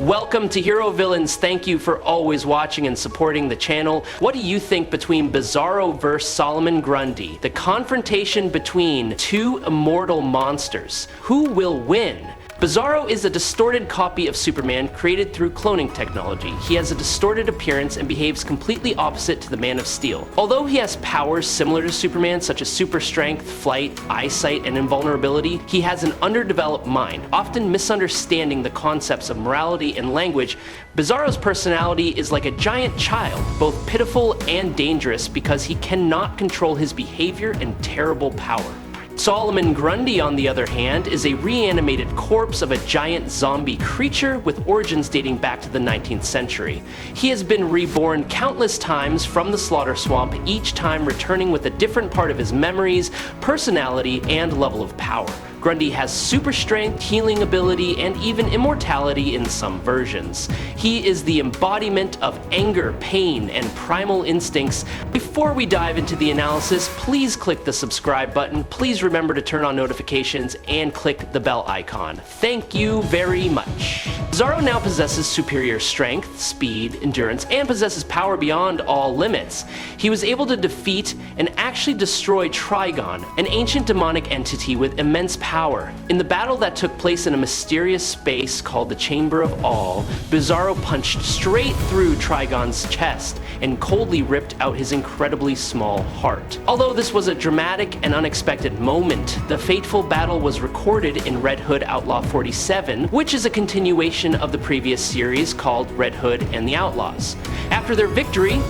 Welcome to Hero Villains. Thank you for always watching and supporting the channel. What do you think between Bizarro vs. Solomon Grundy? The confrontation between two immortal monsters. Who will win? Bizarro is a distorted copy of Superman created through cloning technology. He has a distorted appearance and behaves completely opposite to the Man of Steel. Although he has powers similar to Superman, such as super strength, flight, eyesight, and invulnerability, he has an underdeveloped mind, often misunderstanding the concepts of morality and language. Bizarro's personality is like a giant child, both pitiful and dangerous because he cannot control his behavior and terrible power. Solomon Grundy, on the other hand, is a reanimated corpse of a giant zombie creature with origins dating back to the 19th century. He has been reborn countless times from the slaughter swamp, each time returning with a different part of his memories, personality, and level of power. Grundy has super strength, healing ability, and even immortality in some versions. He is the embodiment of anger, pain, and primal instincts. Before we dive into the analysis, please click the subscribe button. Please remember to turn on notifications and click the bell icon. Thank you very much. Bizarro now possesses superior strength, speed, endurance, and possesses power beyond all limits. He was able to defeat and actually destroy Trigon, an ancient demonic entity with immense power. In the battle that took place in a mysterious space called the Chamber of All, Bizarro punched straight through Trigon's chest and coldly ripped out his incredibly small heart. Although this was a dramatic and unexpected moment, the fateful battle was recorded in Red Hood Outlaw 47, which is a continuation of the previous series called Red Hood and the Outlaws. After their victory,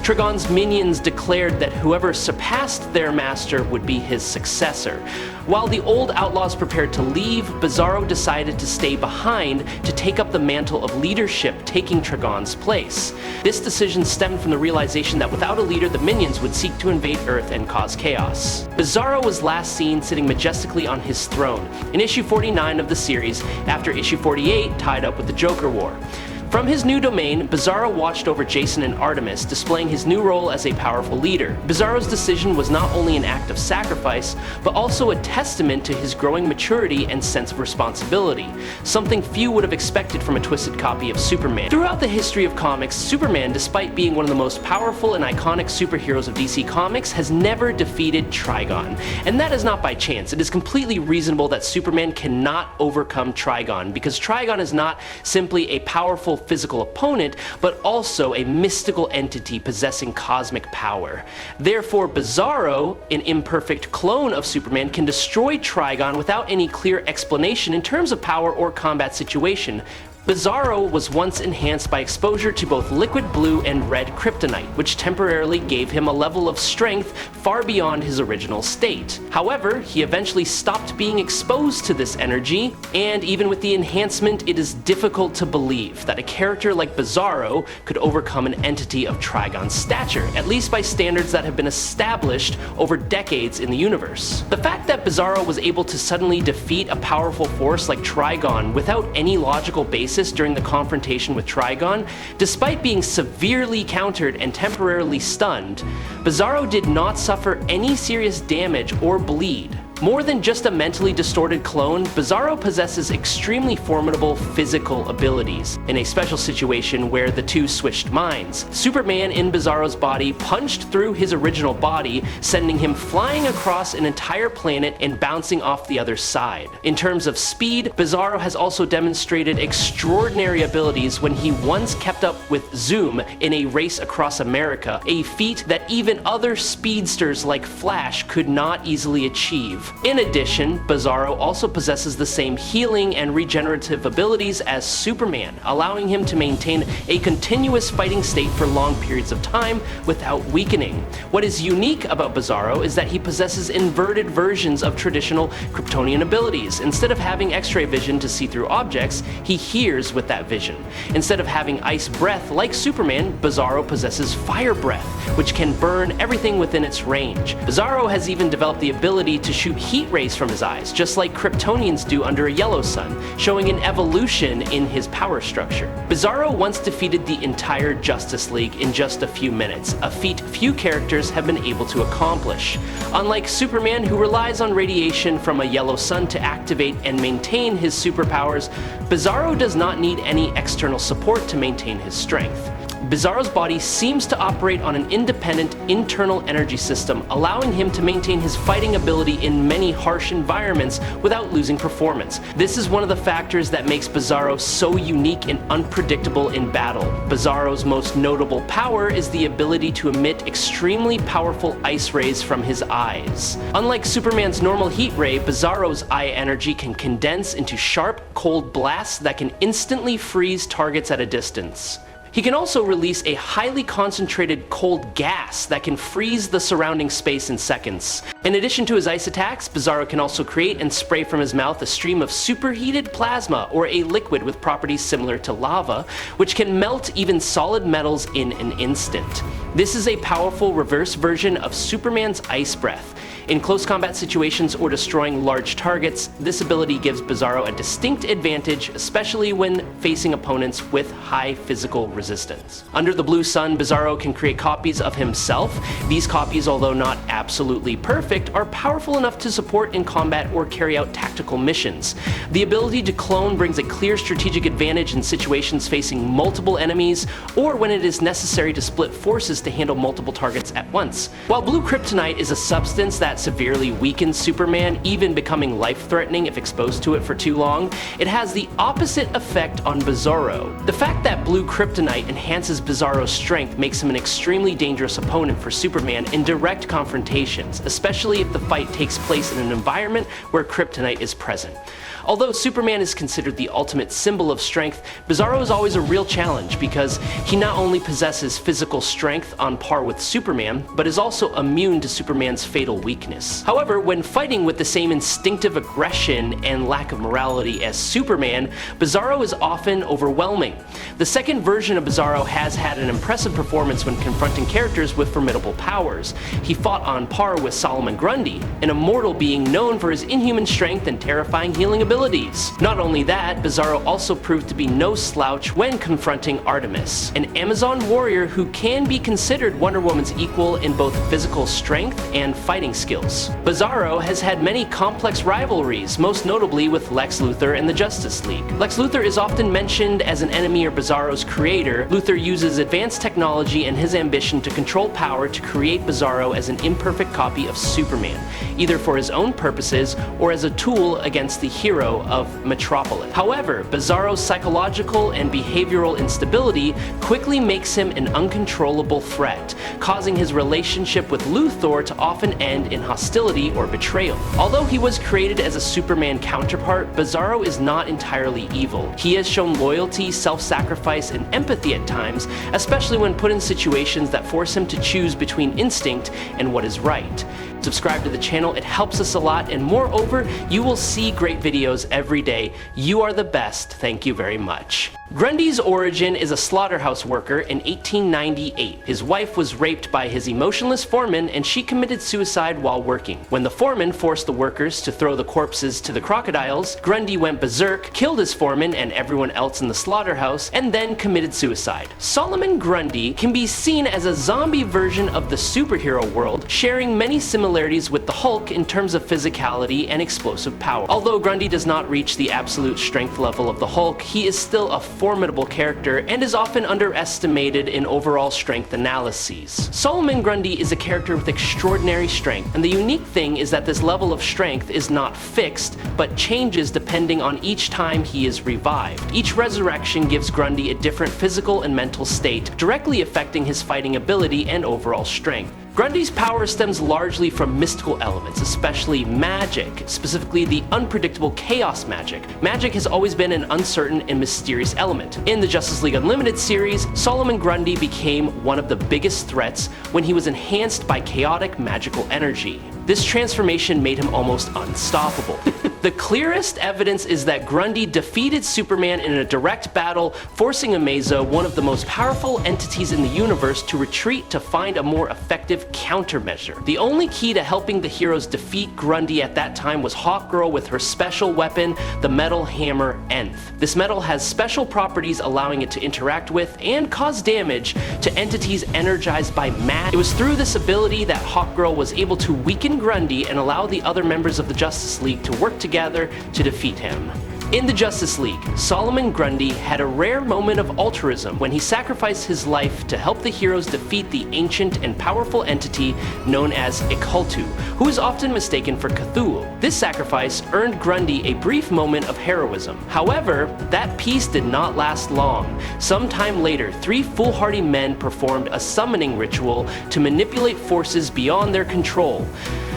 Trigon's minions declared that whoever surpassed their master would be his successor. While the old outlaws prepared to leave, Bizarro decided to stay behind to take up the mantle of leadership, taking Trigon's place. This decision stemmed from the realization that without a leader, the minions would seek to invade Earth and cause chaos. Bizarro was last seen sitting majestically on his throne in issue 49 of the series, after issue 48 tied up with the Joker War. From his new domain, Bizarro watched over Jason and Artemis, displaying his new role as a powerful leader. Bizarro's decision was not only an act of sacrifice, but also a testament to his growing maturity and sense of responsibility, something few would have expected from a twisted copy of Superman. Throughout the history of comics, Superman, despite being one of the most powerful and iconic superheroes of DC Comics, has never defeated Trigon. And that is not by chance. It is completely reasonable that Superman cannot overcome Trigon, because Trigon is not simply a powerful physical opponent, but also a mystical entity possessing cosmic power. Therefore, Bizarro, an imperfect clone of Superman, can destroy Trigon without any clear explanation in terms of power or combat situation. Bizarro was once enhanced by exposure to both liquid blue and red kryptonite, which temporarily gave him a level of strength far beyond his original state. However, he eventually stopped being exposed to this energy, and even with the enhancement, it is difficult to believe that a character like Bizarro could overcome an entity of Trigon's stature, at least by standards that have been established over decades in the universe. The fact that Bizarro was able to suddenly defeat a powerful force like Trigon without any logical basis during the confrontation with Trigon, despite being severely countered and temporarily stunned, Bizarro did not suffer any serious damage or bleed. More than just a mentally distorted clone, Bizarro possesses extremely formidable physical abilities. In a special situation where the two switched minds, Superman in Bizarro's body punched through his original body, sending him flying across an entire planet and bouncing off the other side. In terms of speed, Bizarro has also demonstrated extraordinary abilities when he once kept up with Zoom in a race across America, a feat that even other speedsters like Flash could not easily achieve. In addition, Bizarro also possesses the same healing and regenerative abilities as Superman, allowing him to maintain a continuous fighting state for long periods of time without weakening. What is unique about Bizarro is that he possesses inverted versions of traditional Kryptonian abilities. Instead of having X-ray vision to see through objects, he hears with that vision. Instead of having ice breath like Superman, Bizarro possesses fire breath, which can burn everything within its range. Bizarro has even developed the ability to shoot heat rays from his eyes, just like Kryptonians do under a yellow sun, showing an evolution in his power structure. Bizarro once defeated the entire Justice League in just a few minutes, a feat few characters have been able to accomplish. Unlike Superman, who relies on radiation from a yellow sun to activate and maintain his superpowers, Bizarro does not need any external support to maintain his strength. Bizarro's body seems to operate on an independent internal energy system, allowing him to maintain his fighting ability in many harsh environments without losing performance. This is one of the factors that makes Bizarro so unique and unpredictable in battle. Bizarro's most notable power is the ability to emit extremely powerful ice rays from his eyes. Unlike Superman's normal heat ray, Bizarro's eye energy can condense into sharp, cold blasts that can instantly freeze targets at a distance. He can also release a highly concentrated cold gas that can freeze the surrounding space in seconds. In addition to his ice attacks, Bizarro can also create and spray from his mouth a stream of superheated plasma, or a liquid with properties similar to lava, which can melt even solid metals in an instant. This is a powerful reverse version of Superman's ice breath. In close combat situations or destroying large targets, this ability gives Bizarro a distinct advantage, especially when facing opponents with high physical resistance. Under the blue sun, Bizarro can create copies of himself. These copies, although not absolutely perfect, are powerful enough to support in combat or carry out tactical missions. The ability to clone brings a clear strategic advantage in situations facing multiple enemies, or when it is necessary to split forces to handle multiple targets at once. While blue kryptonite is a substance that severely weakens Superman, even becoming life-threatening if exposed to it for too long, it has the opposite effect on Bizarro. The fact that blue kryptonite enhances Bizarro's strength makes him an extremely dangerous opponent for Superman in direct confrontations, especially if the fight takes place in an environment where kryptonite is present. Although Superman is considered the ultimate symbol of strength, Bizarro is always a real challenge because he not only possesses physical strength on par with Superman, but is also immune to Superman's fatal weakness. However, when fighting with the same instinctive aggression and lack of morality as Superman, Bizarro is often overwhelming. The second version of Bizarro has had an impressive performance when confronting characters with formidable powers. He fought on par with Solomon Grundy, an immortal being known for his inhuman strength and terrifying healing abilities. Not only that, Bizarro also proved to be no slouch when confronting Artemis, an Amazon warrior who can be considered Wonder Woman's equal in both physical strength and fighting skills. Bizarro has had many complex rivalries, most notably with Lex Luthor and the Justice League. Lex Luthor is often mentioned as an enemy of Bizarro's creator. Luthor uses advanced technology and his ambition to control power to create Bizarro as an imperfect copy of Superman, either for his own purposes or as a tool against the hero of Metropolis. However, Bizarro's psychological and behavioral instability quickly makes him an uncontrollable threat, causing his relationship with Luthor to often end in hostility or betrayal. Although he was created as a Superman counterpart, Bizarro is not entirely evil. He has shown loyalty, self-sacrifice, and empathy at times, especially when put in situations that force him to choose between instinct and what is right. Subscribe to the channel, it helps us a lot, and moreover, you will see great videos every day. You are the best, thank you very much. Grundy's origin is a slaughterhouse worker in 1898. His wife was raped by his emotionless foreman and she committed suicide while working. When the foreman forced the workers to throw the corpses to the crocodiles, Grundy went berserk, killed his foreman and everyone else in the slaughterhouse, and then committed suicide. Solomon Grundy can be seen as a zombie version of the superhero world, sharing many similarities with the Hulk in terms of physicality and explosive power. Although Grundy does not reach the absolute strength level of the Hulk, he is still a formidable character and is often underestimated in overall strength analyses. Solomon Grundy is a character with extraordinary strength, and the unique thing is that this level of strength is not fixed, but changes depending on each time he is revived. Each resurrection gives Grundy a different physical and mental state, directly affecting his fighting ability and overall strength. Grundy's power stems largely from mystical elements, especially magic, specifically the unpredictable chaos magic. Magic has always been an uncertain and mysterious element. In the Justice League Unlimited series, Solomon Grundy became one of the biggest threats when he was enhanced by chaotic magical energy. This transformation made him almost unstoppable. The clearest evidence is that Grundy defeated Superman in a direct battle, forcing Amazo, one of the most powerful entities in the universe, to retreat to find a more effective countermeasure. The only key to helping the heroes defeat Grundy at that time was Hawkgirl with her special weapon, the Metal Hammer Nth. This metal has special properties allowing it to interact with and cause damage to entities energized by matter. It was through this ability that Hawkgirl was able to weaken Grundy and allow the other members of the Justice League to work together to defeat him. In the Justice League, Solomon Grundy had a rare moment of altruism when he sacrificed his life to help the heroes defeat the ancient and powerful entity known as Ikultu, who is often mistaken for Cthulhu. This sacrifice earned Grundy a brief moment of heroism. However, that peace did not last long. Sometime later, 3 foolhardy men performed a summoning ritual to manipulate forces beyond their control.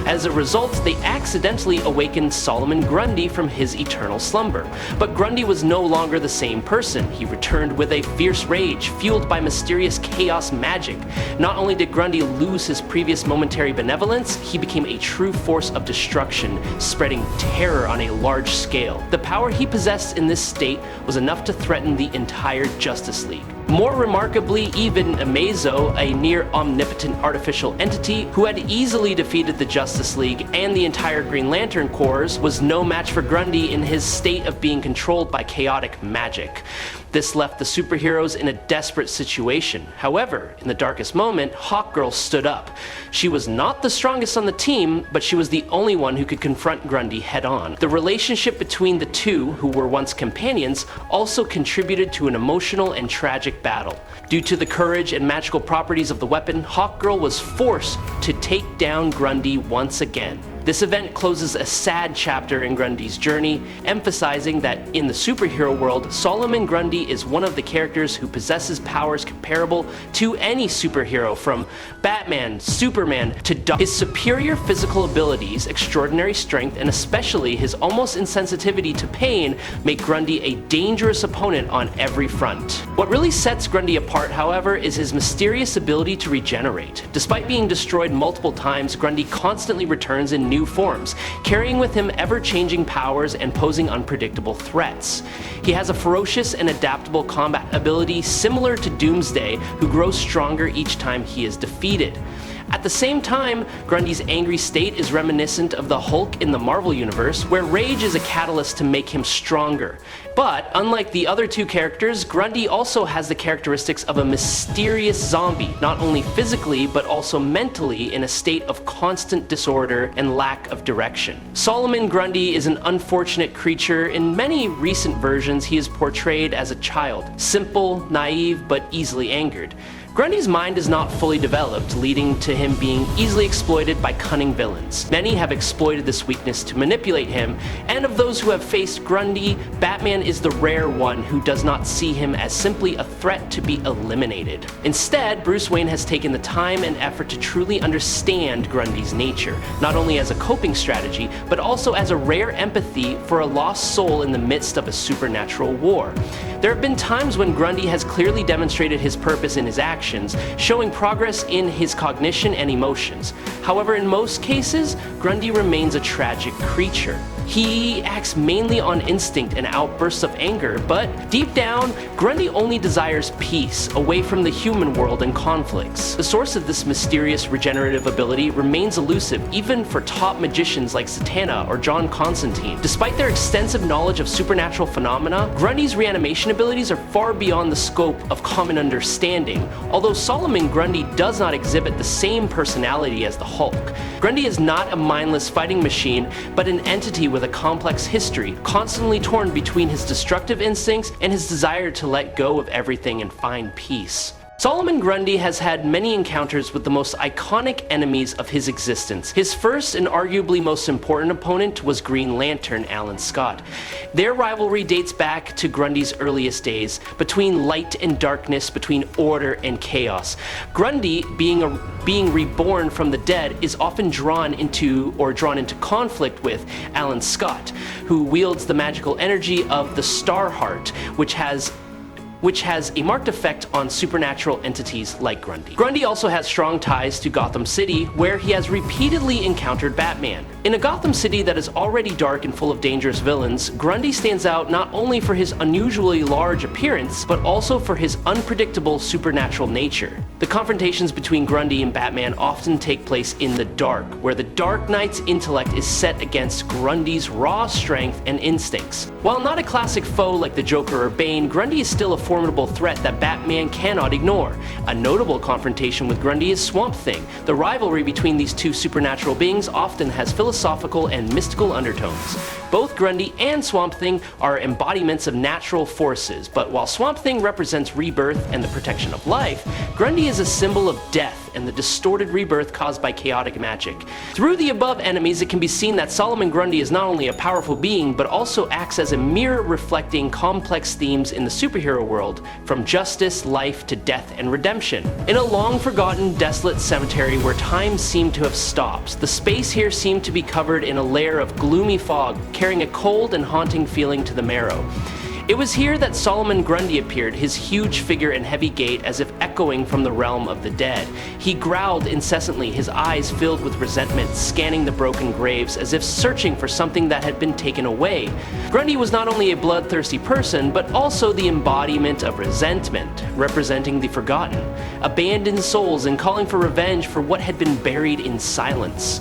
As a result, they accidentally awakened Solomon Grundy from his eternal slumber. But Grundy was no longer the same person. He returned with a fierce rage, fueled by mysterious chaos magic. Not only did Grundy lose his previous momentary benevolence, he became a true force of destruction, spreading terror on a large scale. The power he possessed in this state was enough to threaten the entire Justice League. More remarkably, even Amazo, a near-omnipotent artificial entity who had easily defeated the Justice League and the entire Green Lantern Corps, was no match for Grundy in his state of being controlled by chaotic magic. This left the superheroes in a desperate situation. However, in the darkest moment, Hawkgirl stood up. She was not the strongest on the team, but she was the only one who could confront Grundy head-on. The relationship between the two, who were once companions, also contributed to an emotional and tragic battle. Due to the courage and magical properties of the weapon, Hawkgirl was forced to take down Grundy once again. This event closes a sad chapter in Grundy's journey, emphasizing that in the superhero world, Solomon Grundy is one of the characters who possesses powers comparable to any superhero, from Batman, Superman, to His superior physical abilities, extraordinary strength, and especially his almost insensitivity to pain make Grundy a dangerous opponent on every front. What really sets Grundy apart, however, is his mysterious ability to regenerate. Despite being destroyed multiple times, Grundy constantly returns in new forms, carrying with him ever-changing powers and posing unpredictable threats. He has a ferocious and adaptable combat ability similar to Doomsday, who grows stronger each time he is defeated. At the same time, Grundy's angry state is reminiscent of the Hulk in the Marvel Universe, where rage is a catalyst to make him stronger. But, unlike the other two characters, Grundy also has the characteristics of a mysterious zombie, not only physically, but also mentally, in a state of constant disorder and lack of direction. Solomon Grundy is an unfortunate creature. In many recent versions, he is portrayed as a child, simple, naive, but easily angered. Grundy's mind is not fully developed, leading to him being easily exploited by cunning villains. Many have exploited this weakness to manipulate him, and of those who have faced Grundy, Batman is the rare one who does not see him as simply a threat to be eliminated. Instead, Bruce Wayne has taken the time and effort to truly understand Grundy's nature, not only as a coping strategy, but also as a rare empathy for a lost soul in the midst of a supernatural war. There have been times when Grundy has clearly demonstrated his purpose in his actions, showing progress in his cognition and emotions. However, in most cases, Grundy remains a tragic creature. He acts mainly on instinct and outbursts of anger, but deep down, Grundy only desires peace, away from the human world and conflicts. The source of this mysterious regenerative ability remains elusive, even for top magicians like Zatanna or John Constantine. Despite their extensive knowledge of supernatural phenomena, Grundy's reanimation abilities are far beyond the scope of common understanding, although Solomon Grundy does not exhibit the same personality as the Hulk. Grundy is not a mindless fighting machine, but an entity with a complex history, constantly torn between his destructive instincts and his desire to let go of everything and find peace. Solomon Grundy has had many encounters with the most iconic enemies of his existence. His first and arguably most important opponent was Green Lantern Alan Scott. Their rivalry dates back to Grundy's earliest days, between light and darkness, between order and chaos. Grundy, being reborn from the dead, is often drawn into conflict with Alan Scott, who wields the magical energy of the Star Heart, which has which has a marked effect on supernatural entities like Grundy. Grundy also has strong ties to Gotham City, where he has repeatedly encountered Batman. In a Gotham City that is already dark and full of dangerous villains, Grundy stands out not only for his unusually large appearance, but also for his unpredictable supernatural nature. The confrontations between Grundy and Batman often take place in the dark, where the Dark Knight's intellect is set against Grundy's raw strength and instincts. While not a classic foe like the Joker or Bane, Grundy is still a formidable threat that Batman cannot ignore. A notable confrontation with Grundy is Swamp Thing. The rivalry between these two supernatural beings often has philosophical and mystical undertones. Both Grundy and Swamp Thing are embodiments of natural forces, but while Swamp Thing represents rebirth and the protection of life, Grundy is a symbol of death and the distorted rebirth caused by chaotic magic. Through the above enemies, it can be seen that Solomon Grundy is not only a powerful being, but also acts as a mirror reflecting complex themes in the superhero world, from justice, life, to death and redemption. In a long-forgotten, desolate cemetery where time seemed to have stopped, the space here seemed to be covered in a layer of gloomy fog, carrying a cold and haunting feeling to the marrow. It was here that Solomon Grundy appeared, his huge figure and heavy gait as if echoing from the realm of the dead. He growled incessantly, his eyes filled with resentment, scanning the broken graves as if searching for something that had been taken away. Grundy was not only a bloodthirsty person, but also the embodiment of resentment, representing the forgotten, abandoned souls and calling for revenge for what had been buried in silence.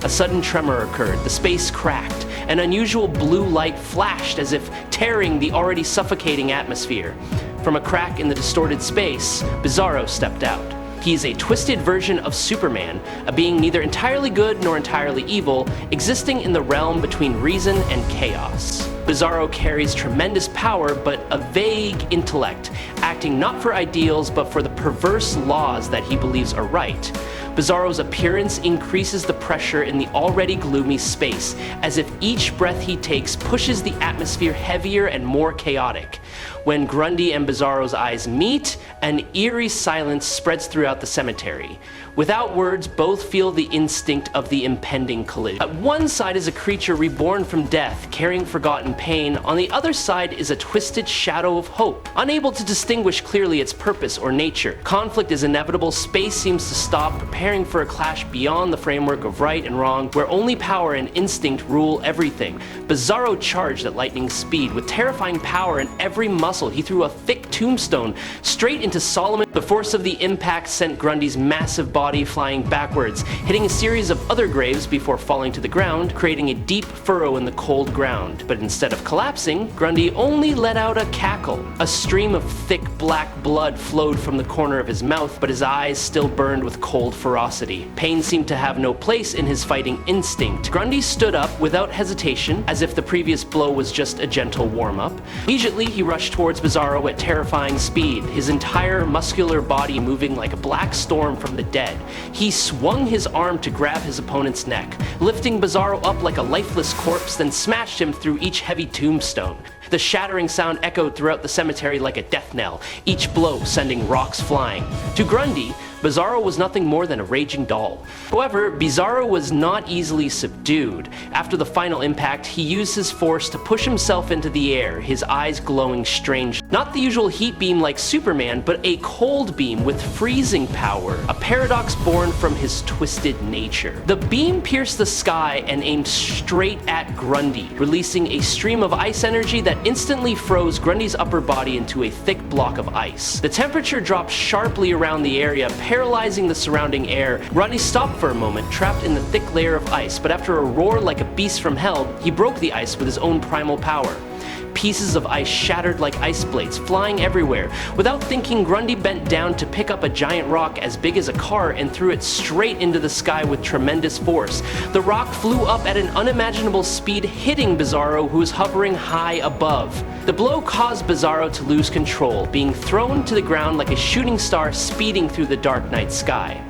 A sudden tremor occurred, the space cracked, an unusual blue light flashed as if tearing the already suffocating atmosphere. From a crack in the distorted space, Bizarro stepped out. He is a twisted version of Superman, a being neither entirely good nor entirely evil, existing in the realm between reason and chaos. Bizarro carries tremendous power but a vague intellect, acting not for ideals but for the perverse laws that he believes are right. Bizarro's appearance increases the pressure in the already gloomy space, as if each breath he takes pushes the atmosphere heavier and more chaotic. When Grundy and Bizarro's eyes meet, an eerie silence spreads throughout the cemetery. Without words, both feel the instinct of the impending collision. At one side is a creature reborn from death, carrying forgotten pain. On the other side is a twisted shadow of hope, unable to distinguish clearly its purpose or nature. Conflict is inevitable, space seems to stop, preparing for a clash beyond the framework of right and wrong, where only power and instinct rule everything. Bizarro charged at lightning speed. With terrifying power in every muscle, he threw a thick tombstone straight into Solomon. The force of the impact sent Grundy's massive body flying backwards, hitting a series of other graves before falling to the ground, creating a deep furrow in the cold ground. But instead of collapsing, Grundy only let out a cackle. A stream of thick black blood flowed from the corner of his mouth, but his eyes still burned with cold ferocity. Pain seemed to have no place in his fighting instinct. Grundy stood up without hesitation, as if the previous blow was just a gentle warm-up. Immediately, he rushed towards Bizarro at terrifying speed, his entire muscular body moving like a black storm from the dead. He swung his arm to grab his opponent's neck, lifting Bizarro up like a lifeless corpse, then smashed him through each heavy tombstone. The shattering sound echoed throughout the cemetery like a death knell, each blow sending rocks flying. To Grundy, Bizarro was nothing more than a raging doll. However, Bizarro was not easily subdued. After the final impact, he used his force to push himself into the air, his eyes glowing strange. Not the usual heat beam like Superman, but a cold beam with freezing power, a paradox born from his twisted nature. The beam pierced the sky and aimed straight at Grundy, releasing a stream of ice energy that instantly froze Grundy's upper body into a thick block of ice. The temperature dropped sharply around the area, paralyzing the surrounding air. Grundy stopped for a moment, trapped in the thick layer of ice, but after a roar like a beast from hell, he broke the ice with his own primal power. Pieces of ice shattered like ice blades, flying everywhere. Without thinking, Grundy bent down to pick up a giant rock as big as a car and threw it straight into the sky with tremendous force. The rock flew up at an unimaginable speed, hitting Bizarro, who was hovering high above. The blow caused Bizarro to lose control, being thrown to the ground like a shooting star speeding through the dark night sky.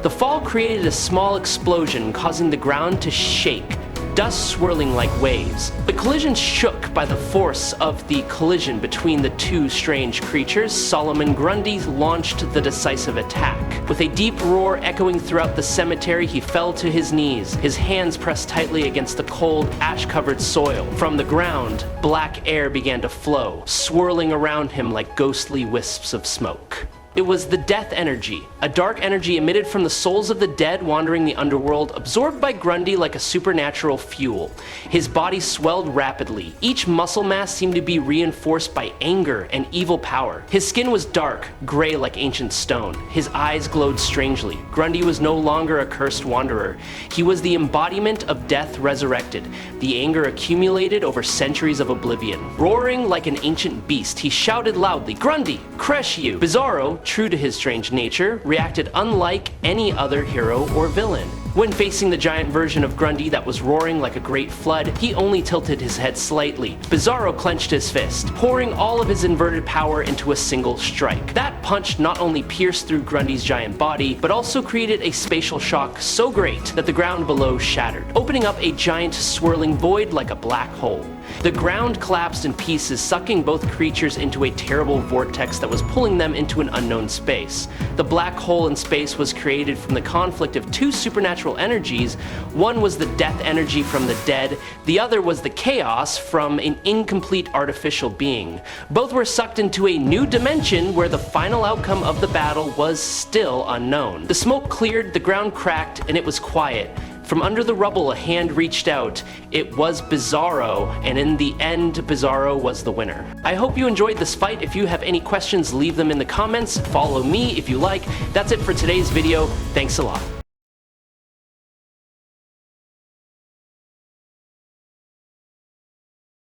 The fall created a small explosion, causing the ground to shake. dust swirling like waves. The collision shook by the force of the collision between the two strange creatures. Solomon Grundy launched the decisive attack. With a deep roar echoing throughout the cemetery, he fell to his knees, his hands pressed tightly against the cold, ash-covered soil. From the ground, black air began to flow, swirling around him like ghostly wisps of smoke. It was the death energy, a dark energy emitted from the souls of the dead wandering the underworld, absorbed by Grundy like a supernatural fuel. His body swelled rapidly. Each muscle mass seemed to be reinforced by anger and evil power. His skin was dark, gray like ancient stone. His eyes glowed strangely. Grundy was no longer a cursed wanderer. He was the embodiment of death resurrected, the anger accumulated over centuries of oblivion. Roaring like an ancient beast, he shouted loudly, "Grundy, crush you!" Bizarro, true to his strange nature, reacted unlike any other hero or villain. When facing the giant version of Grundy that was roaring like a great flood, he only tilted his head slightly. Bizarro clenched his fist, pouring all of his inverted power into a single strike. That punch not only pierced through Grundy's giant body, but also created a spatial shock so great that the ground below shattered, opening up a giant swirling void like a black hole. The ground collapsed in pieces, sucking both creatures into a terrible vortex that was pulling them into an unknown space. The black hole in space was created from the conflict of two supernatural energies. One was the death energy from the dead, the other was the chaos from an incomplete artificial being. Both were sucked into a new dimension where the final outcome of the battle was still unknown. The smoke cleared, the ground cracked, and it was quiet. From under the rubble, a hand reached out. It was Bizarro, and in the end, Bizarro was the winner. I hope you enjoyed this fight. If you have any questions, leave them in the comments. Follow me if you like. That's it for today's video. Thanks a lot.